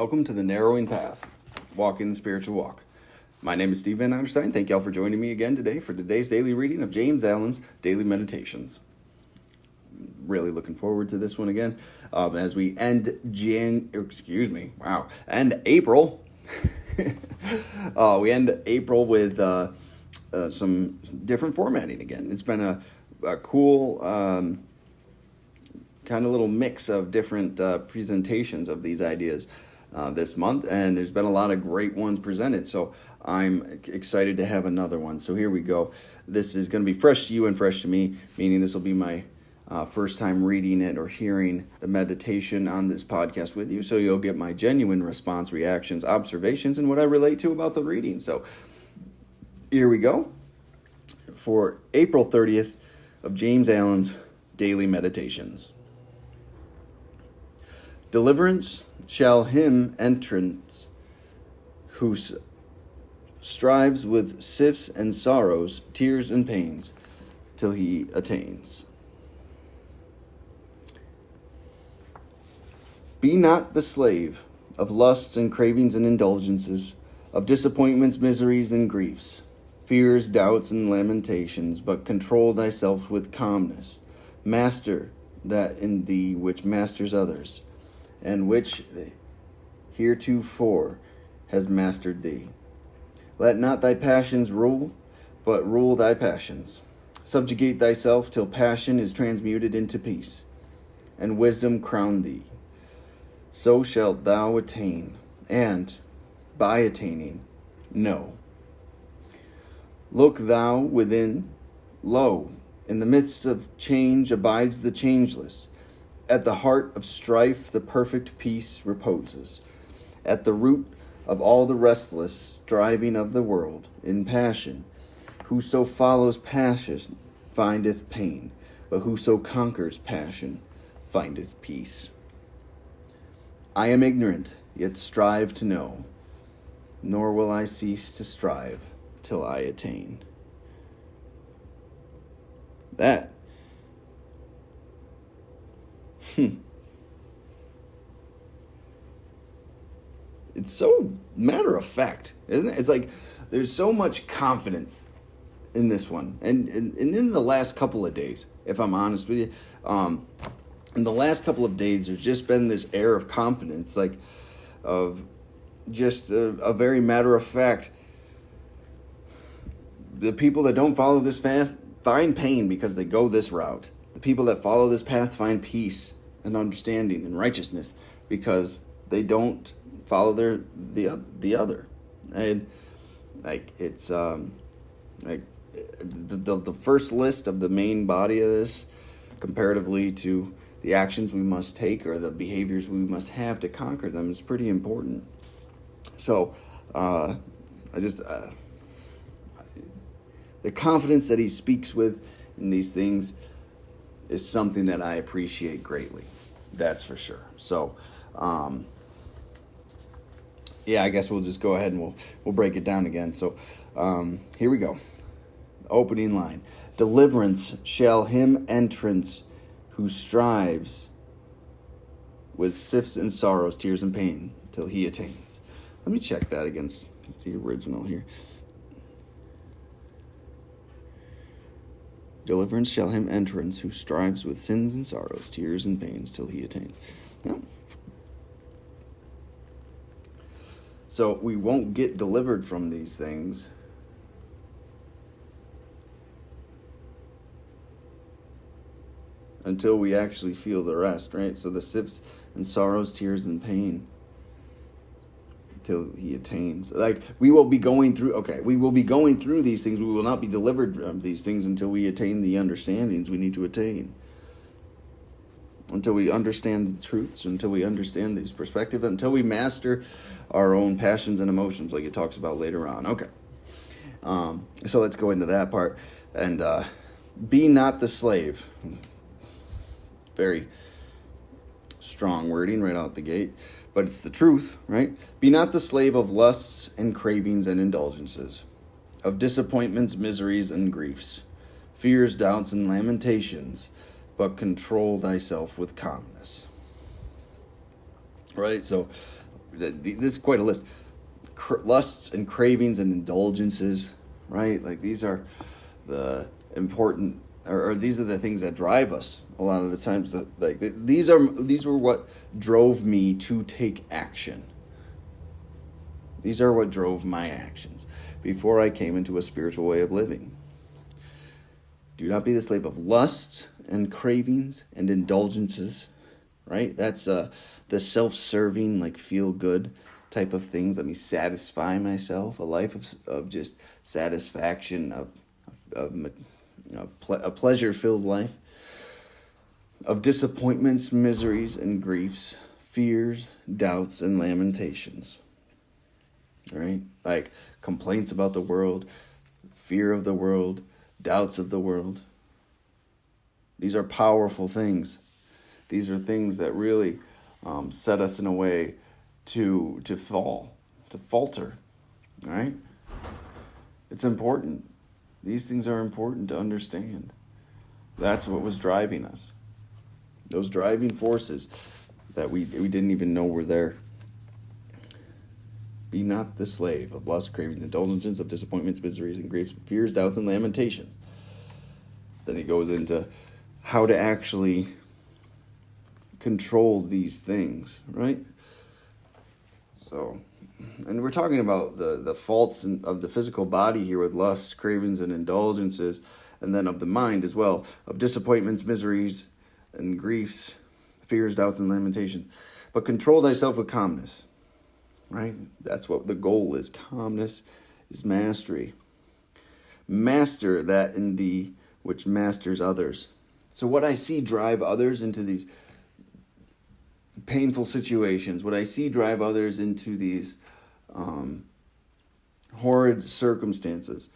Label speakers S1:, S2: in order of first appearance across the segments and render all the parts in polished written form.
S1: Welcome to the Narrowing Path, Walking the Spiritual Walk. My name is Steve Van Understein. Thank y'all for joining me again today for today's daily reading of James Allen's Daily Meditations. Really looking forward to this one again as we end April. We end April with some different formatting again. It's been a cool kind of little mix of different presentations of these ideas this month, and there's been a lot of great ones presented, so I'm excited to have another one. So here we go. This is going to be fresh to you and fresh to me, meaning this will be my first time reading it or hearing the meditation on this podcast with you, so you'll get my genuine response, reactions, observations, and what I relate to about the reading. So here we go for April 30th of James Allen's Daily Meditations. Deliverance shall him entrance who strives with sifts and sorrows, tears and pains, till he attains. Be not the slave of lusts and cravings and indulgences, of disappointments, miseries, and griefs, fears, doubts, and lamentations, but control thyself with calmness. Master that in thee which masters others, and which heretofore has mastered thee. Let not thy passions rule, but rule thy passions. Subjugate thyself till passion is transmuted into peace, and wisdom crown thee. So shalt thou attain, and, by attaining, know. Look thou within, lo, in the midst of change abides the changeless. At the heart of strife the perfect peace reposes. At the root of all the restless striving of the world, in passion, whoso follows passion findeth pain, but whoso conquers passion findeth peace. I am ignorant, yet strive to know, nor will I cease to strive till I attain. That it's so matter of fact, isn't it? It's like there's so much confidence in this one, and in the last couple of days, if I'm honest with you, in the last couple of days, there's just been this air of confidence, like of just a very matter of fact. The people that don't follow this path find pain because they go this route. The people that follow this path find peace and understanding and righteousness because they don't follow the other. And like it's like the first list of the main body of this comparatively to the actions we must take or the behaviors we must have to conquer them is pretty important. So the confidence that he speaks with in these things is something that I appreciate greatly. That's for sure. So, I guess we'll just go ahead and we'll break it down again. So, here we go. Opening line. Deliverance shall him entrance who strives with sifts and sorrows, tears and pain, till he attains. Let me check that against the original here. Deliverance shall him entrance who strives with sins and sorrows, tears and pains, till he attains. Yeah. So we won't get delivered from these things until we actually feel the rest, right? So the sifts and sorrows, tears and pain, till he attains. Like we will be going through these things. We will not be delivered from these things until we attain the understandings we need to attain. Until we understand the truths, until we understand these perspectives, until we master our own passions and emotions, like it talks about later on. Okay. So let's go into that part. And be not the slave. Very strong wording right out the gate. But it's the truth, right? Be not the slave of lusts and cravings and indulgences, of disappointments, miseries, and griefs, fears, doubts, and lamentations, but control thyself with calmness. Right? So this is quite a list. Lusts and cravings and indulgences, right? Like these are the important, or these are the things that drive us a lot of the times. That like these were what drove me to take action. These are what drove my actions before I came into a spiritual way of living. Do not be the slave of lusts and cravings and indulgences, right? That's the self-serving, like feel-good type of things. Let me satisfy myself. A life of just satisfaction, a pleasure-filled life, of disappointments, miseries, and griefs, fears, doubts, and lamentations. All right? Like complaints about the world, fear of the world, doubts of the world. These are powerful things. These are things that really set us in a way to falter. All right? It's important. These things are important to understand. That's what was driving us. Those driving forces that we didn't even know were there. Be not the slave of lust, cravings, indulgences, of disappointments, miseries, and griefs, fears, doubts, and lamentations. Then he goes into how to actually control these things, right? So, and we're talking about the faults of the physical body here with lust, cravings, and indulgences, and then of the mind as well, of disappointments, miseries, and griefs, fears, doubts, and lamentations. But control thyself with calmness, right? That's what the goal is. Calmness is mastery. Master that in thee which masters others. So what I see drive others into these painful situations, what I see drive others into these horrid circumstances.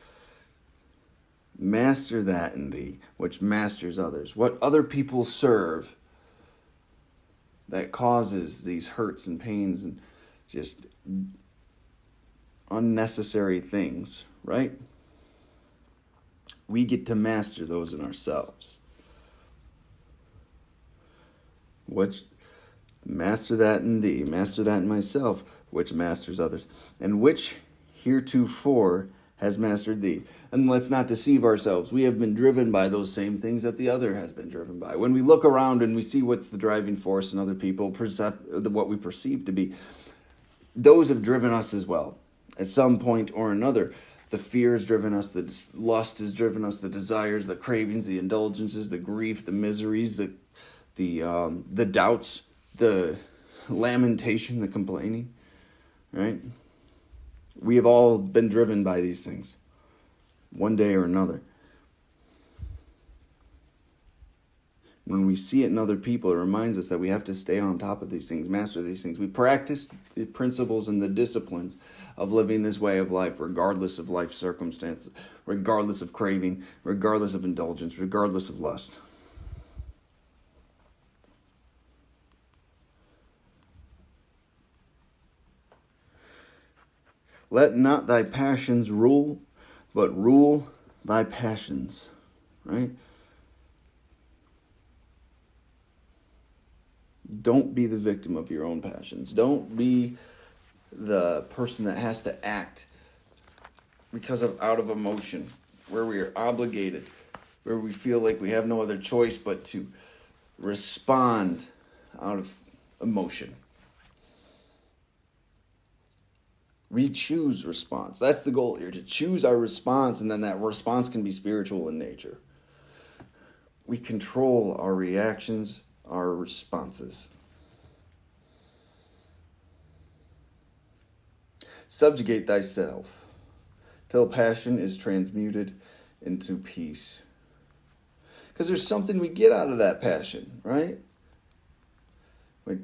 S1: Master that in thee which masters others. What other people serve that causes these hurts and pains and just unnecessary things, right? We get to master those in ourselves. Which master that in thee, master that in myself, which masters others, and which heretofore has mastered thee. And let's not deceive ourselves. We have been driven by those same things that the other has been driven by. When we look around and we see what's the driving force in other people, what we perceive to be, those have driven us as well. At some point or another, the fear has driven us, the lust has driven us, the desires, the cravings, the indulgences, the grief, the miseries, the doubts, the lamentation, the complaining, right? We have all been driven by these things, one day or another. When we see it in other people, it reminds us that we have to stay on top of these things, master these things. We practice the principles and the disciplines of living this way of life, regardless of life circumstances, regardless of craving, regardless of indulgence, regardless of lust. Let not thy passions rule, but rule thy passions, right? Don't be the victim of your own passions. Don't be the person that has to act out of emotion, where we are obligated, where we feel like we have no other choice but to respond out of emotion. We choose response. That's the goal here, to choose our response, and then that response can be spiritual in nature. We control our reactions, our responses. Subjugate thyself till passion is transmuted into peace. Because there's something we get out of that passion, right?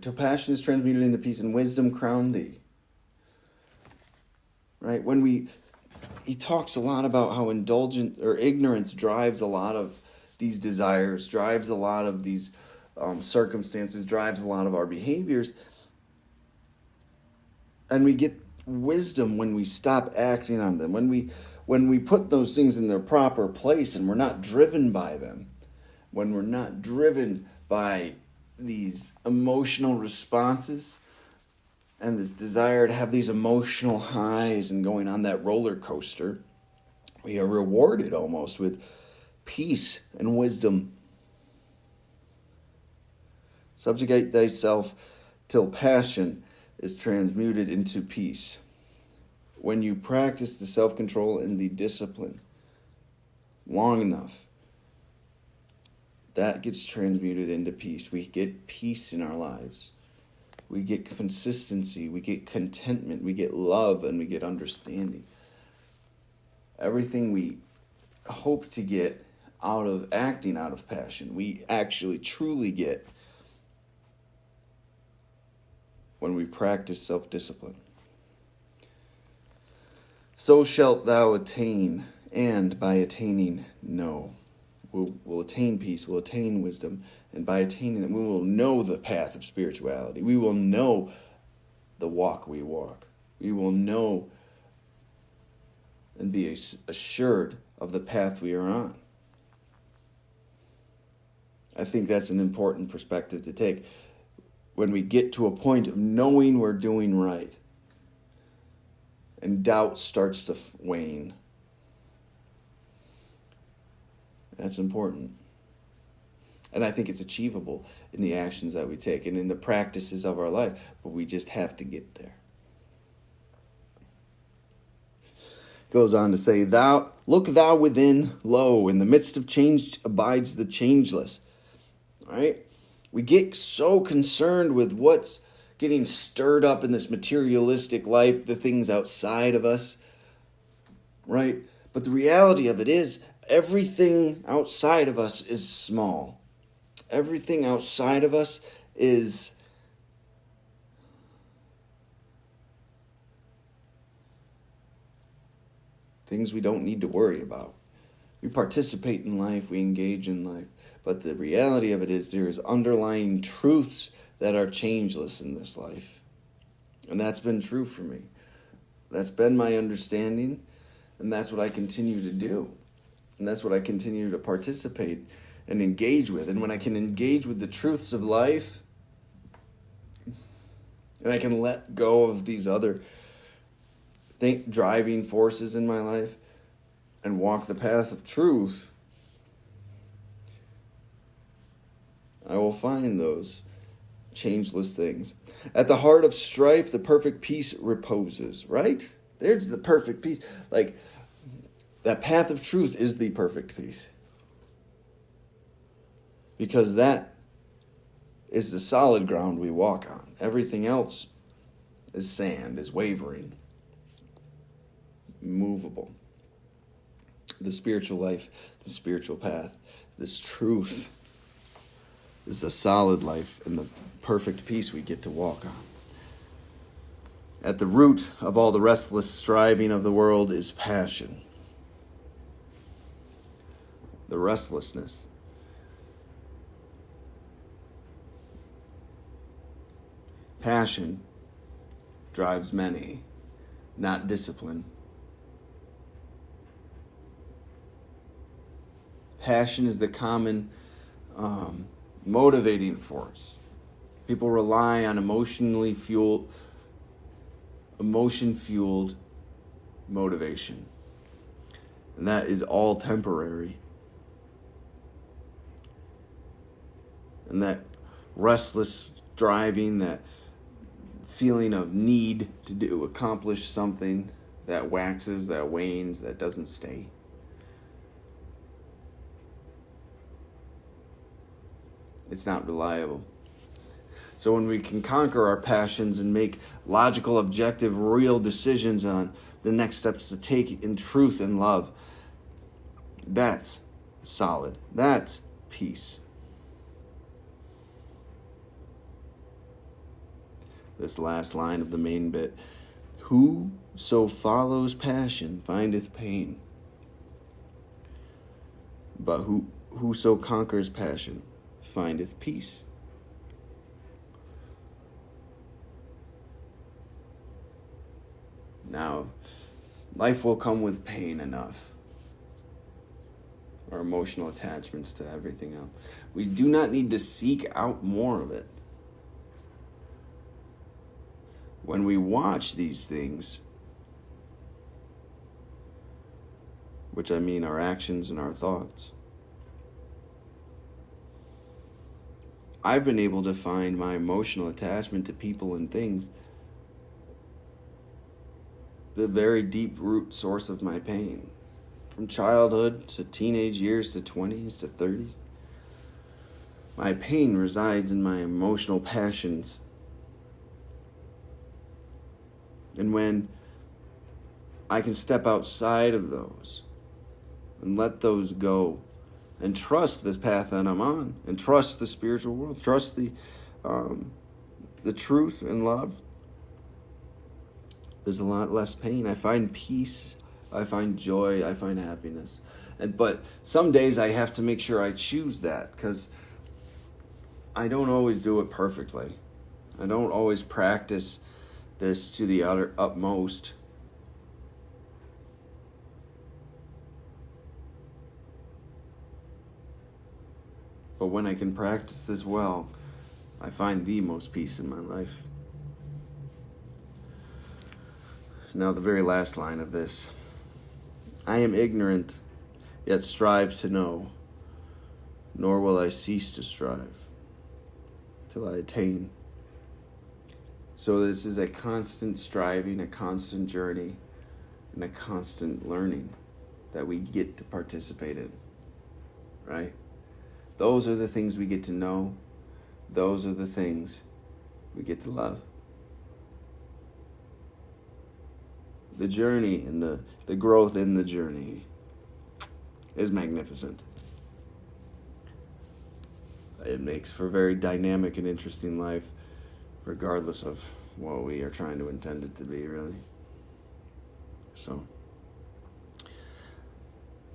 S1: Till passion is transmuted into peace, and wisdom crown thee. Right? He talks a lot about how ignorance drives a lot of these desires, drives a lot of these circumstances, drives a lot of our behaviors. And we get wisdom when we stop acting on them, when we put those things in their proper place and we're not driven by them, when we're not driven by these emotional responses, and this desire to have these emotional highs and going on that roller coaster, we are rewarded almost with peace and wisdom. Subjugate thyself till passion is transmuted into peace. When you practice the self-control and the discipline long enough, that gets transmuted into peace. We get peace in our lives. We get consistency. We get contentment. We get love, and we get understanding. Everything we hope to get out of acting out of passion, we actually truly get when we practice self-discipline. So shalt thou attain, and by attaining, know. We'll attain peace, we'll attain wisdom, and by attaining it, we will know the path of spirituality. We will know the walk we walk. We will know and be assured of the path we are on. I think that's an important perspective to take. When we get to a point of knowing we're doing right, and doubt starts to wane, that's important. And I think it's achievable in the actions that we take and in the practices of our life, but we just have to get there. Goes on to say, look thou within, lo, in the midst of change abides the changeless. All right? We get so concerned with what's getting stirred up in this materialistic life, the things outside of us, right? But the reality of it is, everything outside of us is small. Everything outside of us is things we don't need to worry about. We participate in life, we engage in life, but the reality of it is there is underlying truths that are changeless in this life. And that's been true for me. That's been my understanding, and that's what I continue to do. And that's what I continue to participate and engage with. And when I can engage with the truths of life, and I can let go of these other driving forces in my life and walk the path of truth, I will find those changeless things. At the heart of strife, the perfect peace reposes, right? There's the perfect peace. Like, that path of truth is the perfect peace. Because that is the solid ground we walk on. Everything else is sand, is wavering, movable. The spiritual life, the spiritual path, this truth is a solid life and the perfect peace we get to walk on. At the root of all the restless striving of the world is passion. The restlessness. Passion drives many, not discipline. Passion is the common motivating force. People rely on emotion-fueled motivation. And that is all temporary. And that restless driving, that feeling of need to accomplish something, that waxes, that wanes, that doesn't stay. It's not reliable. So when we can conquer our passions and make logical, objective, real decisions on the next steps to take in truth and love, that's solid. That's peace. This last line of the main bit. Whoso follows passion findeth pain. But whoso conquers passion findeth peace. Now, life will come with pain enough. Our emotional attachments to everything else. We do not need to seek out more of it. when we watch these things, which I mean our actions and our thoughts, I've been able to find my emotional attachment to people and things the very deep root source of my pain. From childhood to teenage years to 20s to 30s. My pain resides in my emotional passions. And when I can step outside of those and let those go and trust this path that I'm on and trust the spiritual world, trust the truth and love, there's a lot less pain. I find peace. I find joy. I find happiness. But some days I have to make sure I choose that, because I don't always do it perfectly. I don't always practice this to the utmost. But when I can practice this well, I find the most peace in my life. Now, the very last line of this. I am ignorant, yet strive to know, nor will I cease to strive till I attain. So this is a constant striving, a constant journey, and a constant learning that we get to participate in, right? Those are the things we get to know. Those are the things we get to love. The journey and the growth in the journey is magnificent. It makes for a very dynamic and interesting life, regardless of what we are trying to intend it to be, really. So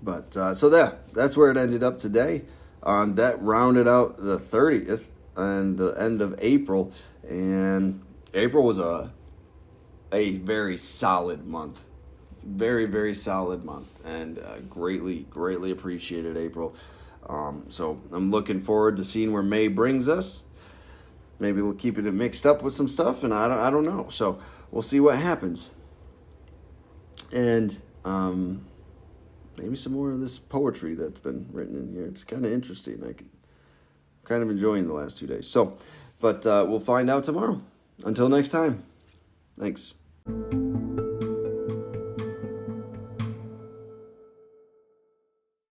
S1: that's where it ended up today. That rounded out the 30th and the end of April, and April was a very solid month. Very, very solid month, and greatly appreciated April. So I'm looking forward to seeing where May brings us. Maybe we'll keep it mixed up with some stuff, and I don't know. So we'll see what happens. And maybe some more of this poetry that's been written in here. It's kind of interesting. I'm kind of enjoying the last 2 days. So, but we'll find out tomorrow. Until next time. Thanks.